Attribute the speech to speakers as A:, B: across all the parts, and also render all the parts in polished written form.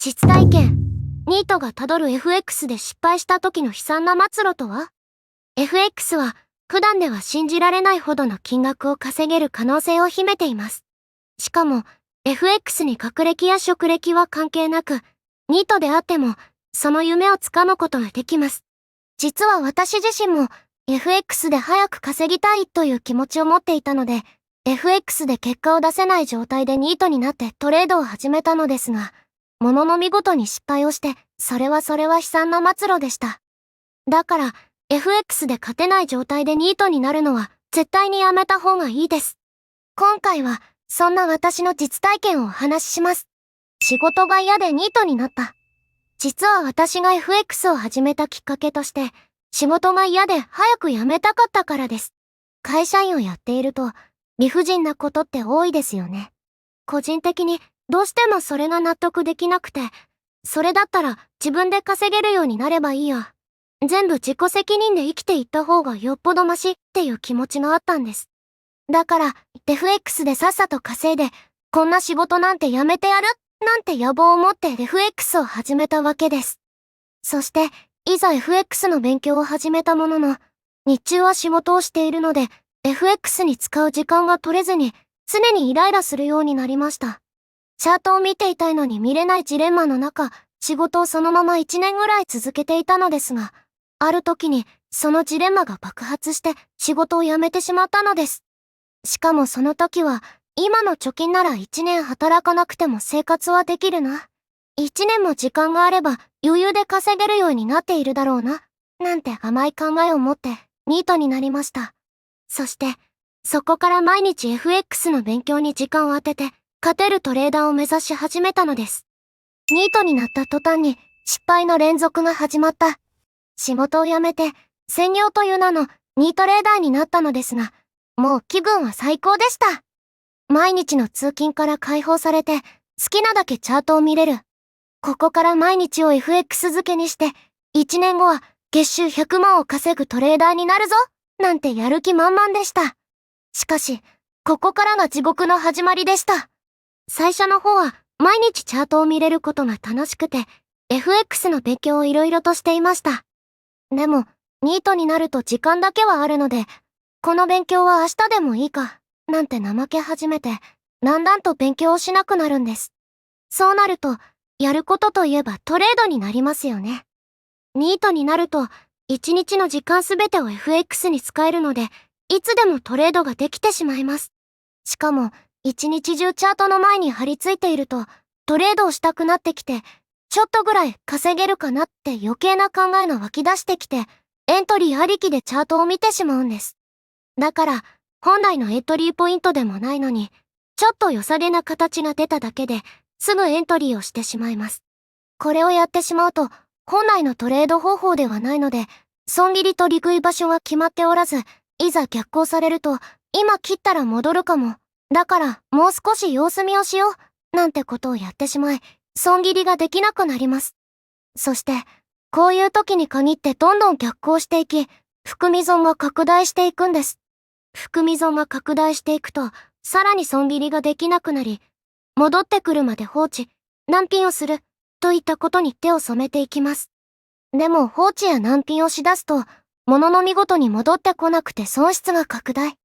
A: 実体験。ニートがたどる FX で失敗した時の悲惨な末路とは？ FX は普段では信じられないほどの金額を稼げる可能性を秘めています。しかも FX に学歴や職歴は関係なく、ニートであってもその夢をつかむことができます。実は私自身も FX で早く稼ぎたいという気持ちを持っていたので、FX で結果を出せない状態でニートになってトレードを始めたのですが、ものの見事に失敗をして、それは悲惨な末路でした。だから、FX で勝てない状態でニートになるのは絶対にやめた方がいいです。今回は、そんな私の実体験をお話しします。仕事が嫌でニートになった。実は私が FX を始めたきっかけとして、仕事が嫌で早く辞めたかったからです。会社員をやっていると、理不尽なことって多いですよね。個人的にどうしてもそれが納得できなくて、それだったら自分で稼げるようになればいいや。全部自己責任で生きていった方がよっぽどマシっていう気持ちがあったんです。だから、FX でさっさと稼いで、こんな仕事なんてやめてやるなんて野望を持って FX を始めたわけです。そして、いざ FX の勉強を始めたものの、日中は仕事をしているので、FX に使う時間が取れずに、常にイライラするようになりました。チャートを見ていたいのに見れないジレンマの中、仕事をそのまま1年ぐらい続けていたのですが、ある時にそのジレンマが爆発して仕事を辞めてしまったのです。しかもその時は、今の貯金なら1年働かなくても生活はできるな。1年も時間があれば余裕で稼げるようになっているだろうな。なんて甘い考えを持ってニートになりました。そして、そこから毎日 FX の勉強に時間を当てて、勝てるトレーダーを目指し始めたのです。ニートになった途端に失敗の連続が始まった。仕事を辞めて、専業という名のニートレーダーになったのですが、もう気分は最高でした。毎日の通勤から解放されて、好きなだけチャートを見れる。ここから毎日を FX 漬けにして、1年後は月収100万を稼ぐトレーダーになるぞなんてやる気満々でした。しかし、ここからが地獄の始まりでした。最初の方は毎日チャートを見れることが楽しくて、FX の勉強をいろいろとしていました。でも、ニートになると時間だけはあるので、この勉強は明日でもいいか、なんて怠け始めて、だんだんと勉強をしなくなるんです。そうなると、やることといえばトレードになりますよね。ニートになると、一日の時間すべてを FX に使えるので、いつでもトレードができてしまいます。しかも、一日中チャートの前に張り付いていると、トレードをしたくなってきて、ちょっとぐらい稼げるかなって余計な考えが湧き出してきて、エントリーありきでチャートを見てしまうんです。だから、本来のエントリーポイントでもないのに、ちょっと良さげな形が出ただけで、すぐエントリーをしてしまいます。これをやってしまうと、本来のトレード方法ではないので、損切りと利食い場所が決まっておらず、いざ逆行されると、今切ったら戻るかも。だから、もう少し様子見をしよう、なんてことをやってしまい、損切りができなくなります。そして、こういう時に限ってどんどん逆行していき、含み損が拡大していくんです。含み損が拡大していくと、さらに損切りができなくなり、戻ってくるまで放置、難品をする、といったことに手を染めていきます。でも放置や難品をしだすと、物の見事に戻ってこなくて損失が拡大。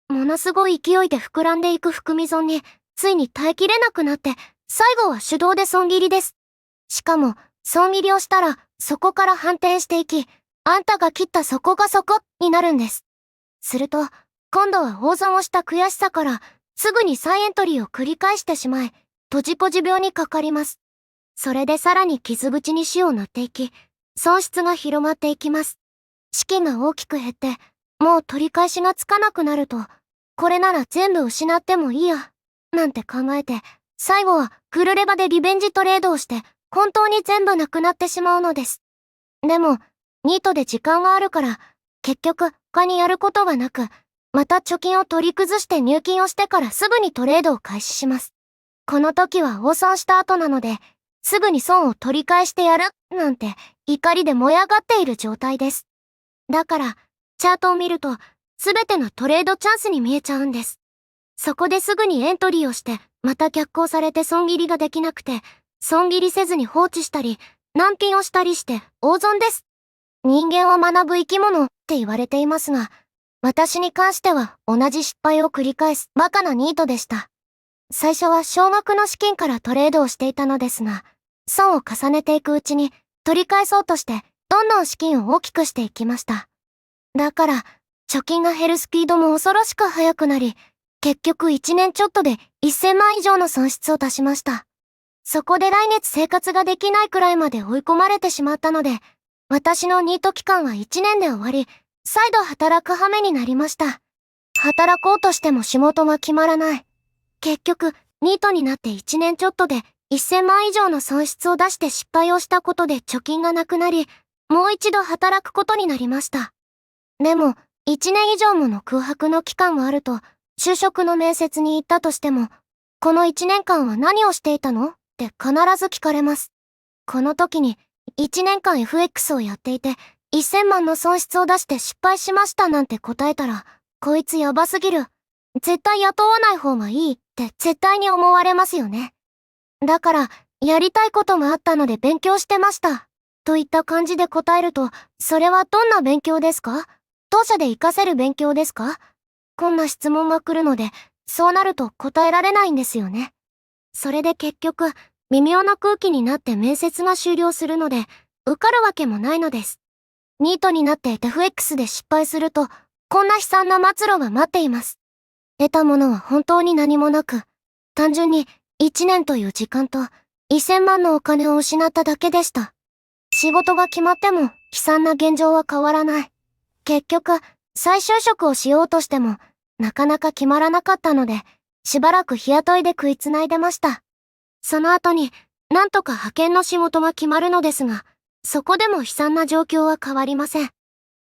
A: ものすごい勢いで膨らんでいく含み損に、ついに耐えきれなくなって、最後は手動で損切りです。しかも、損切りをしたら、そこから反転していき、あんたが切ったそこがそこ、になるんです。すると、今度は大損をした悔しさから、すぐに再エントリーを繰り返してしまい、閉じこじ病にかかります。それでさらに傷口に塩を塗っていき、損失が広まっていきます。資金が大きく減って、もう取り返しがつかなくなると、これなら全部失ってもいいや、なんて考えて、最後はグルレバでリベンジトレードをして、本当に全部なくなってしまうのです。でも、ニートで時間があるから、結局他にやることがなく、また貯金を取り崩して入金をしてからすぐにトレードを開始します。この時は大損した後なので、すぐに損を取り返してやる、なんて怒りで燃え上がっている状態です。だから、チャートを見ると、すべてのトレードチャンスに見えちゃうんです。そこですぐにエントリーをして、また逆行されて損切りができなくて、損切りせずに放置したり、難品をしたりして大損です。人間は学ぶ生き物って言われていますが、私に関しては同じ失敗を繰り返すバカなニートでした。最初は少額の資金からトレードをしていたのですが、損を重ねていくうちに取り返そうとしてどんどん資金を大きくしていきました。だから、貯金が減るスピードも恐ろしく速くなり、結局1年ちょっとで1000万以上の損失を出しました。そこで来月生活ができないくらいまで追い込まれてしまったので、私のニート期間は1年で終わり、再度働く羽目になりました。働こうとしても仕事が決まらない。結局、ニートになって1年ちょっとで1000万以上の損失を出して失敗をしたことで貯金がなくなり、もう一度働くことになりました。でも、1年以上もの空白の期間があると、就職の面接に行ったとしても、この1年間は何をしていたのって必ず聞かれます。この時に、1年間 FX をやっていて、1000万の損失を出して失敗しましたなんて答えたら、こいつやばすぎる。絶対雇わない方がいいって絶対に思われますよね。だから、やりたいことがあったので勉強してました。といった感じで答えると、それはどんな勉強ですか？当社で活かせる勉強ですか？こんな質問が来るので、そうなると答えられないんですよね。それで結局、微妙な空気になって面接が終了するので、受かるわけもないのです。ニートになって FX で失敗すると、こんな悲惨な末路が待っています。得たものは本当に何もなく、単純に1年という時間と1000万のお金を失っただけでした。仕事が決まっても悲惨な現状は変わらない。結局、再就職をしようとしても、なかなか決まらなかったので、しばらく日雇いで食いつないでました。その後に、なんとか派遣の仕事が決まるのですが、そこでも悲惨な状況は変わりません。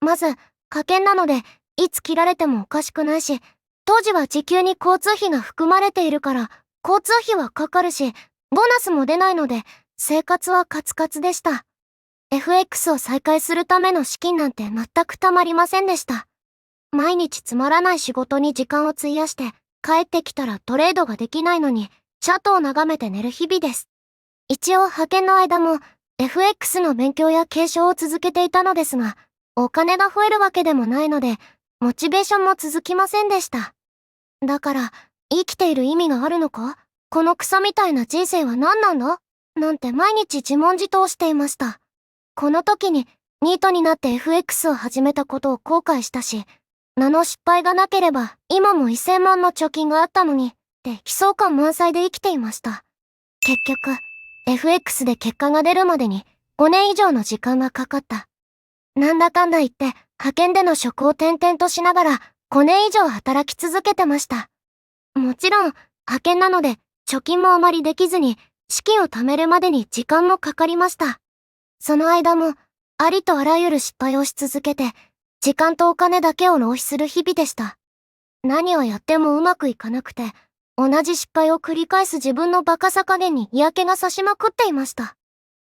A: まず、派遣なので、いつ切られてもおかしくないし、当時は時給に交通費が含まれているから、交通費はかかるし、ボーナスも出ないので、生活はカツカツでした。FX を再開するための資金なんて全くたまりませんでした。毎日つまらない仕事に時間を費やして、帰ってきたらトレードができないのに、チャットを眺めて寝る日々です。一応派遣の間も、FX の勉強や継承を続けていたのですが、お金が増えるわけでもないので、モチベーションも続きませんでした。だから、生きている意味があるのか？このクソみたいな人生は何なんだ？なんて毎日自問自答していました。この時に、ニートになって FX を始めたことを後悔したし、名の失敗がなければ、今も1000万の貯金があったのに、って悲壮感満載で生きていました。結局、FX で結果が出るまでに5年以上の時間がかかった。なんだかんだ言って、派遣での職を転々としながら5年以上働き続けてました。もちろん、派遣なので、貯金もあまりできずに、資金を貯めるまでに時間もかかりました。その間も、ありとあらゆる失敗をし続けて、時間とお金だけを浪費する日々でした。何をやってもうまくいかなくて、同じ失敗を繰り返す自分のバカさ加減に嫌気がさしまくっていました。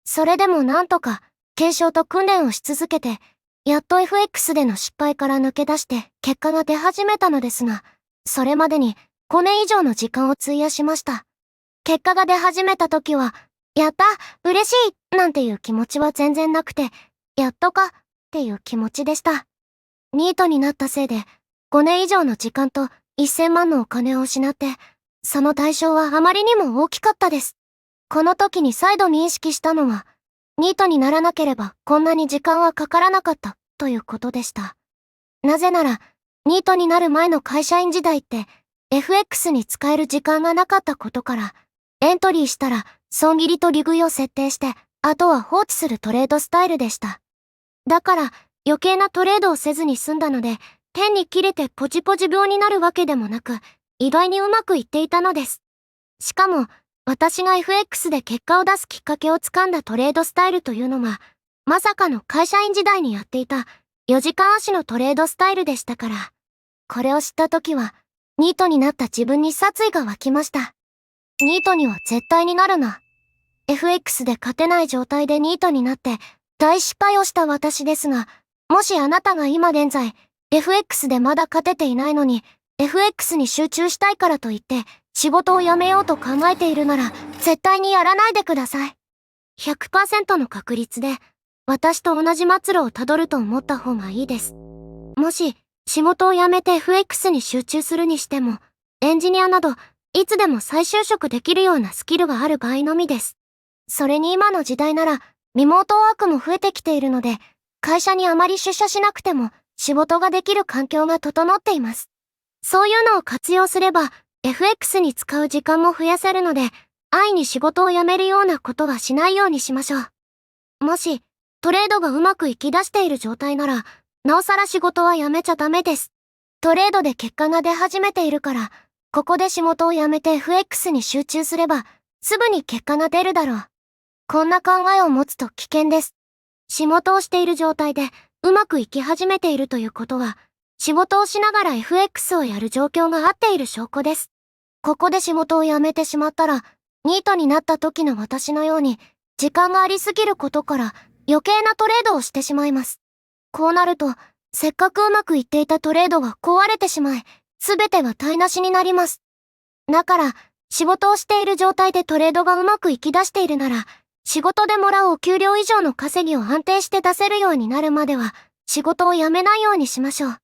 A: それでもなんとか、検証と訓練をし続けて、やっと FX での失敗から抜け出して結果が出始めたのですが、それまでに5年以上の時間を費やしました。結果が出始めた時は、やった、嬉しい、なんていう気持ちは全然なくて、やっとか、っていう気持ちでした。ニートになったせいで、5年以上の時間と1000万のお金を失って、その代償はあまりにも大きかったです。この時に再度認識したのは、ニートにならなければこんなに時間はかからなかったということでした。なぜなら、ニートになる前の会社員時代って、FX に使える時間がなかったことから、エントリーしたら損切りと利食いを設定して、あとは放置するトレードスタイルでした。だから余計なトレードをせずに済んだので、変に切れてポチポチ病になるわけでもなく、意外にうまくいっていたのです。しかも、私が FX で結果を出すきっかけをつかんだトレードスタイルというのは、まさかの会社員時代にやっていた4時間足のトレードスタイルでしたから。これを知った時は、ニートになった自分に殺意が湧きました。ニートには絶対になるな。FX で勝てない状態でニートになって大失敗をした私ですが、もしあなたが今現在 FX でまだ勝てていないのに FX に集中したいからといって仕事を辞めようと考えているなら、絶対にやらないでください。100% の確率で、私と同じ末路をたどると思った方がいいです。もし、仕事を辞めて FX に集中するにしても、エンジニアなど、いつでも再就職できるようなスキルがある場合のみです。それに今の時代なら、リモートワークも増えてきているので、会社にあまり出社しなくても、仕事ができる環境が整っています。そういうのを活用すれば、FX に使う時間も増やせるので、安易に仕事を辞めるようなことはしないようにしましょう。もし、トレードがうまくいき出している状態なら、なおさら仕事は辞めちゃダメです。トレードで結果が出始めているから、ここで仕事を辞めて FX に集中すれば、すぐに結果が出るだろう。こんな考えを持つと危険です。仕事をしている状態でうまくいき始めているということは、仕事をしながら FX をやる状況が合っている証拠です。ここで仕事を辞めてしまったら、ニートになった時の私のように、時間がありすぎることから余計なトレードをしてしまいます。こうなると、せっかくうまくいっていたトレードが壊れてしまい、すべてが台無しになります。だから、仕事をしている状態でトレードがうまくいき出しているなら、仕事でもらうお給料以上の稼ぎを安定して出せるようになるまでは、仕事を辞めないようにしましょう。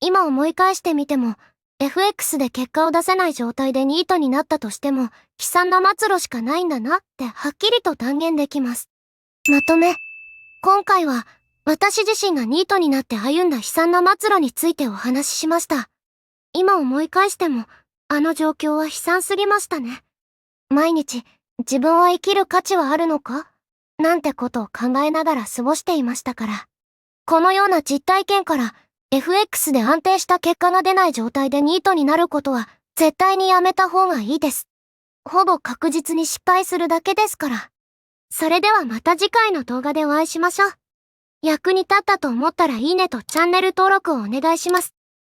A: 今思い返してみても、FX で結果を出せない状態でニートになったとしても、悲惨な末路しかないんだなってはっきりと断言できます。まとめ。今回は、私自身がニートになって歩んだ悲惨な末路についてお話ししました。今思い返しても、あの状況は悲惨すぎましたね。毎日、自分は生きる価値はあるのかなんてことを考えながら過ごしていましたから。このような実体験から、FX で安定した結果が出ない状態でニートになることは、絶対にやめた方がいいです。ほぼ確実に失敗するだけですから。それではまた次回の動画でお会いしましょう。役に立ったと思ったらいいねとチャンネル登録をお願いします。